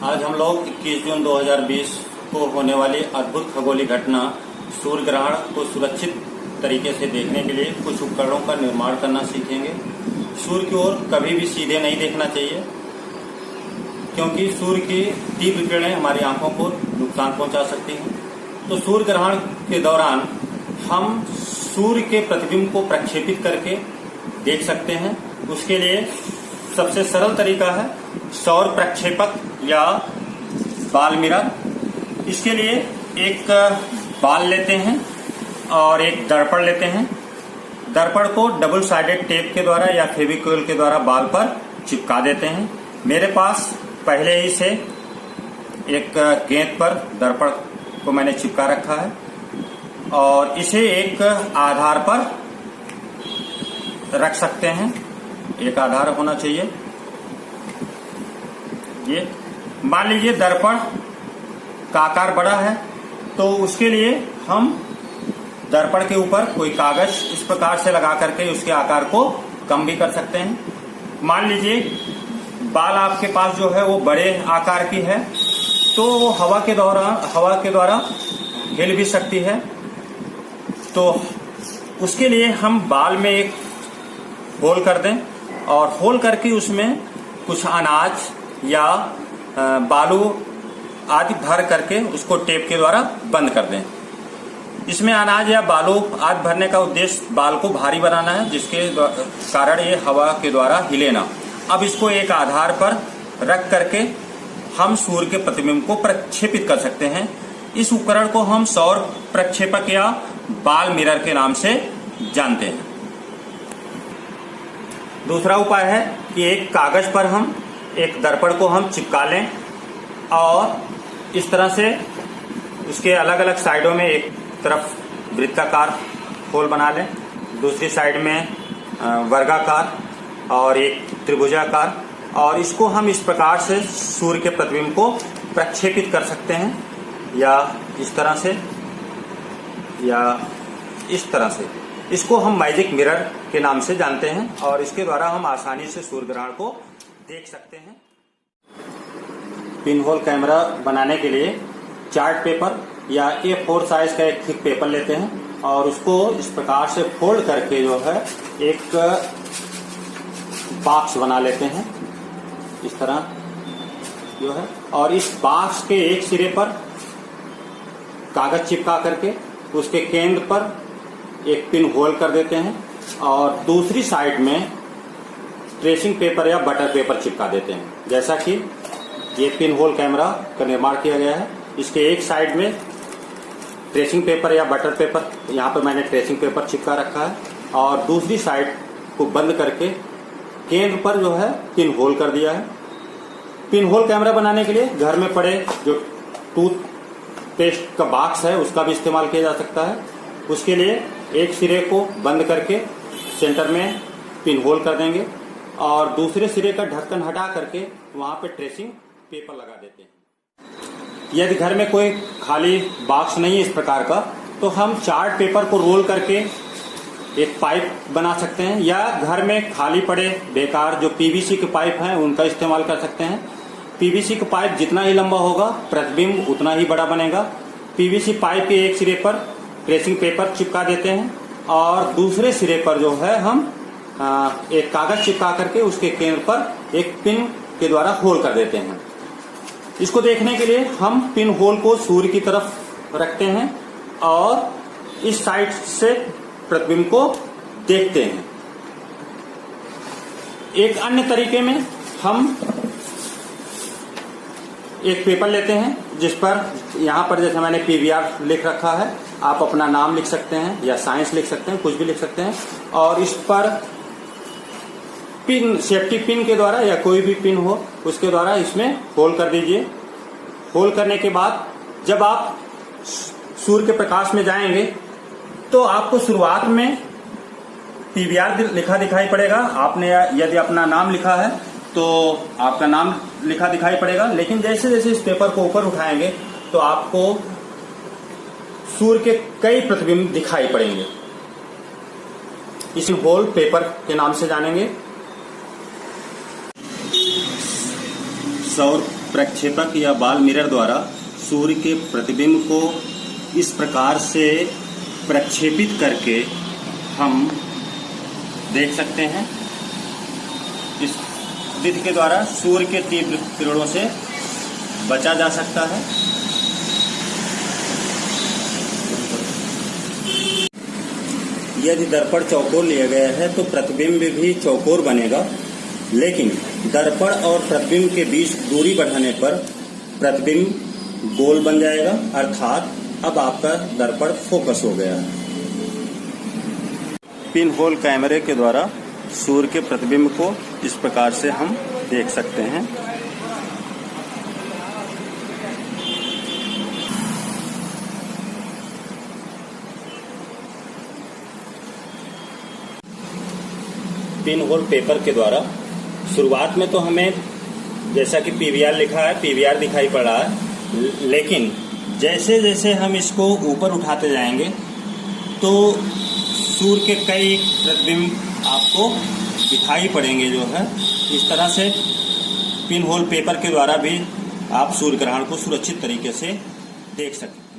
आज हम लोग 21 जून 2020 को होने वाली अद्भुत खगोलीय घटना सूर्य ग्रहण को सुरक्षित तरीके से देखने के लिए कुछ उपकरणों का निर्माण करना सीखेंगे। सूर्य की ओर कभी भी सीधे नहीं देखना चाहिए, क्योंकि सूर्य की तीव्र किरणें हमारी आंखों को नुकसान पहुंचा सकती हैं। तो सूर्य ग्रहण के दौरान हम सूर्य के प्रतिबिंब को प्रक्षेपित करके देख सकते हैं। उसके लिए सबसे सरल तरीका है सौर प्रक्षेपक या बाल मिरर। इसके लिए एक बाल लेते हैं और एक दर्पण लेते हैं। दर्पण को डबल साइडेड टेप के द्वारा या फेविकोल के द्वारा बाल पर चिपका देते हैं। मेरे पास पहले ही से एक गेंद पर दर्पण को मैंने चिपका रखा है और इसे एक आधार पर रख सकते हैं। एक आधार होना चाहिए। ये मान लीजिए दर्पण का आकार बड़ा है, तो उसके लिए हम दर्पण के ऊपर कोई कागज इस प्रकार से लगा करके उसके आकार को कम भी कर सकते हैं। मान लीजिए बाल आपके पास जो है वो बड़े आकार की है, तो वो हवा के द्वारा हिल भी सकती है। तो उसके लिए हम बाल में एक होल कर दें और होल करके उसमें कुछ अनाज या बालू आदि भर करके उसको टेप के द्वारा बंद कर दें। इसमें अनाज या बालू आदि भरने का उद्देश्य बाल को भारी बनाना है, जिसके कारण ये हवा के द्वारा हिले ना। अब इसको एक आधार पर रख करके हम सूर्य के प्रतिबिंब को प्रक्षेपित कर सकते हैं। इस उपकरण को हम सौर प्रक्षेपक या बाल मिरर के नाम से जानते हैं। दूसरा उपाय है कि एक कागज पर हम एक दर्पण को हम चिपका लें और इस तरह से उसके अलग अलग साइडों में एक तरफ वृत्ताकार होल बना लें, दूसरी साइड में वर्गाकार और एक त्रिभुजाकार, और इसको हम इस प्रकार से सूर्य के प्रतिबिंब को प्रक्षेपित कर सकते हैं, या इस तरह से या इस तरह से। इसको हम मैजिक मिरर के नाम से जानते हैं और इसके द्वारा हम आसानी से सूर्य ग्रहण को देख सकते हैं। पिन होल कैमरा बनाने के लिए चार्ट पेपर या A4 साइज का एक थिक पेपर लेते हैं और उसको इस प्रकार से फोल्ड करके जो है एक बॉक्स बना लेते हैं इस तरह जो है, और इस बॉक्स के एक सिरे पर कागज चिपका करके उसके केंद्र पर एक पिन होल कर देते हैं और दूसरी साइड में ट्रेसिंग पेपर या बटर पेपर चिपका देते हैं। जैसा कि ये पिन होल कैमरा का निर्माण किया गया है। इसके एक साइड में ट्रेसिंग पेपर या बटर पेपर, यहाँ पर मैंने ट्रेसिंग पेपर चिपका रखा है, और दूसरी साइड को बंद करके केंद्र पर जो है पिन होल कर दिया है। पिन होल कैमरा बनाने के लिए घर में पड़े जो टूथपेस्ट का बॉक्स है उसका भी इस्तेमाल किया जा सकता है। उसके लिए एक सिरे को बंद करके सेंटर में पिन होल कर देंगे और दूसरे सिरे का ढक्कन हटा करके वहां पे ट्रेसिंग पेपर लगा देते हैं। यदि घर में कोई खाली बॉक्स नहीं है इस प्रकार का, तो हम चार्ट पेपर को रोल करके एक पाइप बना सकते हैं, या घर में खाली पड़े बेकार जो पीवीसी के पाइप हैं उनका इस्तेमाल कर सकते हैं। पीवीसी का पाइप जितना ही लंबा होगा प्रतिबिंब उतना ही बड़ा बनेगा। पीवीसी पाइप के एक सिरे पर ट्रेसिंग पेपर चिपका देते हैं और दूसरे सिरे पर जो है हम एक कागज चिपका करके उसके केंद्र पर एक पिन के द्वारा होल कर देते हैं। इसको देखने के लिए हम पिन होल को सूर्य की तरफ रखते हैं और इस साइड से प्रतिबिंब को देखते हैं। एक अन्य तरीके में हम एक पेपर लेते हैं जिस पर यहाँ पर जैसे मैंने PVR लिख रखा है, आप अपना नाम लिख सकते हैं या साइंस लिख सकते हैं, कुछ भी लिख सकते हैं, और इस पर पिन, सेफ्टी पिन के द्वारा या कोई भी पिन हो उसके द्वारा इसमें होल कर दीजिए। होल करने के बाद जब आप सूर्य के प्रकाश में जाएंगे तो आपको शुरुआत में PVR लिखा दिखाई पड़ेगा। आपने यदि अपना नाम लिखा है तो आपका नाम लिखा दिखाई पड़ेगा, लेकिन जैसे जैसे इस पेपर को ऊपर उठाएंगे तो आपको सूर्य के कई प्रतिबिंब दिखाई पड़ेंगे। इसी होल पेपर के नाम से जानेंगे। सौर प्रक्षेपक या बॉल मिरर द्वारा सूर्य के प्रतिबिंब को इस प्रकार से प्रक्षेपित करके हम देख सकते हैं। इस विधि के द्वारा सूर्य के तीव्र किरणों से बचा जा सकता है। यदि दर्पण चौकोर लिया गया है तो प्रतिबिंब भी चौकोर बनेगा, लेकिन दर्पण और प्रतिबिंब के बीच दूरी बढ़ाने पर प्रतिबिंब गोल बन जाएगा, अर्थात अब आपका दर्पण फोकस हो गया है। पिन होल कैमरे के द्वारा सूर्य के प्रतिबिंब को इस प्रकार से हम देख सकते हैं। पिन होल पेपर के द्वारा शुरुआत में तो हमें जैसा कि पीवीआर लिखा है पीवीआर दिखाई पड़ रहा है, लेकिन जैसे जैसे हम इसको ऊपर उठाते जाएंगे तो सूर्य के कई प्रतिबिंब आपको दिखाई पड़ेंगे। जो है इस तरह से पिन होल पेपर के द्वारा भी आप सूर्य ग्रहण को सुरक्षित तरीके से देख सकते हैं।